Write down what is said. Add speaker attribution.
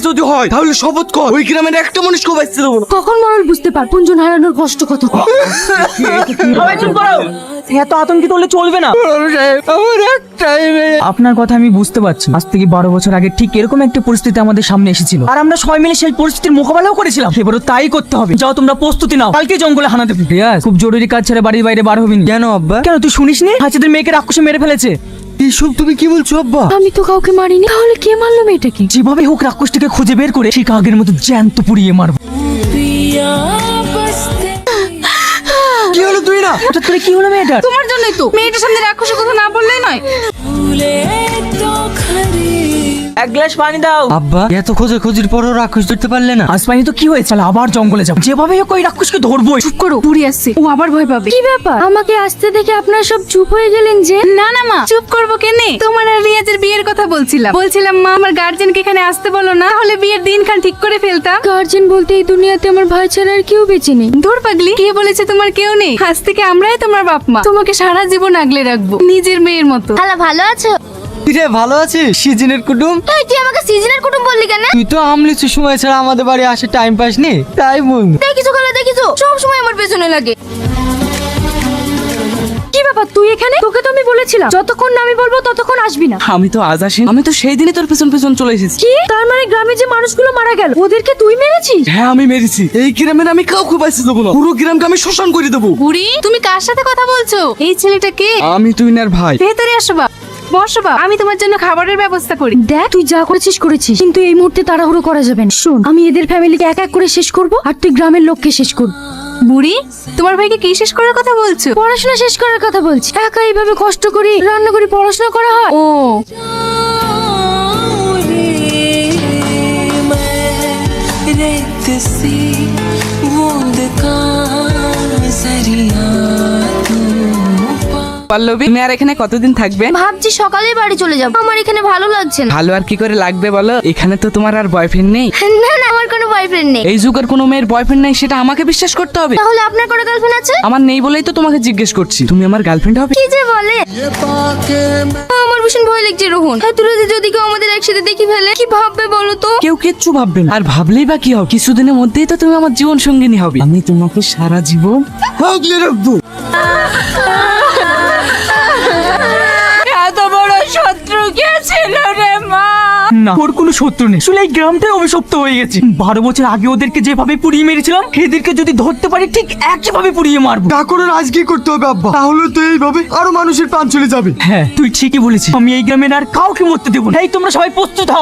Speaker 1: যদি হয় তাহলে শপথ কর ওই গ্রামের একটা মানুষকে বাঁচতে দেবো না।
Speaker 2: কখন মরল বুঝতে পার আপনজন হারানোর কষ্ট কত।
Speaker 3: সবাই চুপ করো, এত আতঙ্কিত হলে চলবে না। আপনার কথা আমি বুঝতে পারছি। আজ থেকে 12 বছর আগে ঠিক এরকম একটা পরিস্থিতি আমাদের সামনে এসেছিল, আর আমরা সবাই মিলে সেই পরিস্থিতির মোকাবেলাও করেছিলাম। এবারও তাই করতে হবে। যাও তোমরা প্রস্তুতি নাও, কালকে জঙ্গলে হানা দেবে। রিয়াজ, খুব জরুরি কাজ ছেড়ে বাড়ির বাইরে বার হবি না।
Speaker 4: কেন আব্বা?
Speaker 3: কেন তুই শুনিসনি হাসিদের মেয়েকে রাক্ষসে মেরে ফেলেছে?
Speaker 4: এসব তুমি কি বলছো আব্বা?
Speaker 2: আমি তো কাউকে মারিনি, তাহলে কে মারলো মেয়েটাকে?
Speaker 3: যেভাবে হোক রাক্ষসটিকে খুঁজে বের করে ঠিক আগের মতো জ্যান্ত পুড়িয়ে মারবো।
Speaker 4: কি হলো তুই না?
Speaker 3: হঠাৎ করে কি হলো মেয়েটার?
Speaker 2: তোমার জন্যই তো। মেয়েটার সামনে রাক্ষসের কথা না বললেই নয়।
Speaker 3: এক গ্লাস পানি দাও।
Speaker 4: আব্বা, এত খোঁজাখুঁজির পরও রাক্ষস ধরতে পারলে না?
Speaker 3: আজ পানি তো কি হয়েছে? চল আবার জঙ্গলে যাবো, যেভাবে হোক ওই রাক্ষসকে ধরবো।
Speaker 2: চুপ করো, পুরি আসছে, ও আবার ভয় পাবে। কি ব্যাপার, আমাকে আসতে দেখে আপনারা সব চুপ হয়ে গেলেন যে?
Speaker 5: না না মা, চুপ করবো কেনে? তোমার আর রিয়াজের বিয়ের কথা বলছিলাম মা আমার গার্জেনকে এখানে আসতে বলো না, তাহলে বিয়ের দিনখান ঠিক করে ফেলতাম।
Speaker 2: গার্জেন বলতে এই দুনিয়াতে আমার ভাই ছাড়া আর কেউ বেঁচে নেই।
Speaker 5: দূর পাগলি, কে বলেছে তোমার কেউ নেই? আজ থেকে আমরাই তোমার বাপ মা, তোমাকে সারা জীবন আগলে রাখবো নিজের মেয়ের মতো।
Speaker 2: খালা ভালো আছো?
Speaker 4: রে ভালো আছিস? সিজনের কুটুম
Speaker 2: তুই আমাকে সিজনের কুটুম বললি কেন?
Speaker 4: তুই তো আমলিচুর সময় ছাড়া আমাদের বাড়ি আসে টাইম পাস নি, তাই বল।
Speaker 2: দেখিছো খালা, দেখিছো সব সময় আমার পেছনে লাগে। কি ব্যাপার তুই এখানে? তোকে তো আমি বলেছিলাম যতক্ষণ না আমি বলবো ততক্ষণ আসবি না।
Speaker 1: আমি তো আজ আসি, আমি তো সেই দিনই তোর পেছন পেছন চলে এসেছি।
Speaker 2: কি তার মানে গ্রামে যে মানুষগুলো মারা গেল ওদেরকে তুই মেরেছিস?
Speaker 1: হ্যাঁ আমি মেরেছি। এই গ্রামের আমি কাউকে বাঁচতে দেবো না, পুরো গ্রামকে আমি শ্মশান করে দেবো।
Speaker 5: বুড়ি, তুমি কার সাথে কথা বলছো? এই ছেলেটা কে?
Speaker 1: আমি তুইনার ভাই।
Speaker 5: ভেতরে আসো বাপ, বসো বাপ, আমি তোমার জন্য খাবারের ব্যবস্থা করি।
Speaker 2: দেখ তুই যা করেছিস করেছিস, কিন্তু এই মুহূর্তে তাড়াহুড়ো করা যাবে না। শোন, আমি এদের ফ্যামিলিকে এক এক করে শেষ করব, আর তুই গ্রামের লোককে শেষ করবি।
Speaker 5: বুড়ি, তোমার ভাইকে কি শেষ করার কথা বলছো?
Speaker 2: পড়াশোনা শেষ করার কথা বলছি। একা এইভাবে কষ্ট করি রান্না করি পড়াশোনা করা হয়?
Speaker 5: ও
Speaker 1: পল্লবী, তুমি আর এখানে কতদিন থাকবে?
Speaker 2: ভাবছি সকালেই বাড়ি চলে যাব, আমার এখানে ভালো লাগছে না।
Speaker 1: ভালো আর কি করে লাগবে বলো? এখানে তো তোমার আর বয়ফ্রেন্ড নেই।
Speaker 2: না না, আমার কোনো বয়ফ্রেন্ড নেই।
Speaker 1: এই যুগের কোনো মেয়ের বয়ফ্রেন্ড নেই সেটা আমাকে বিশ্বাস করতে হবে।
Speaker 2: তাহলে আপনার কোনো গার্লফ্রেন্ড আছে?
Speaker 1: আমার নেই বলেই তো তোমাকে জিজ্ঞেস করছি, তুমি আমার গার্লফ্রেন্ড হবে?
Speaker 2: কি যে বলে, আমার ভীষণ ভয় লাগছে রোহন। এতটা যদি কেউ আমাদের একসাথে দেখি ফেলে কি ভাববে বলো তো?
Speaker 1: কেউ কিচ্ছু ভাববে না, আর ভাবলেই বা কি হবে? কিছুদিনের মধ্যেই তো তুমি আমার জীবন সঙ্গিনী হবে। আমি তোমাকে সারা জীবন আগলে রাখবো।
Speaker 5: এত বড় শত্রু কে ছিল রে মা?
Speaker 3: না, ওর কোনো শত্রু নেই। আসলে এই গ্রামটাই অভিশপ্ত হয়ে গেছে। 12 বছর আগে ওদেরকে যেভাবে পুড়িয়ে মেরেছিলাম, এদেরকে যদি ধরতে পারি ঠিক একইভাবে পুড়িয়ে মারবো।
Speaker 4: ঠাকুরের আজকে করতে হবে আব্বা, তাহলে তো এইভাবে আরো মানুষের প্রাণ চলে যাবে।
Speaker 3: হ্যাঁ তুই ঠিকই বলেছিস, আমি এই গ্রামের আর কাউকে মরতে দেবো না। এই তোমরা সবাই প্রস্তুত হও।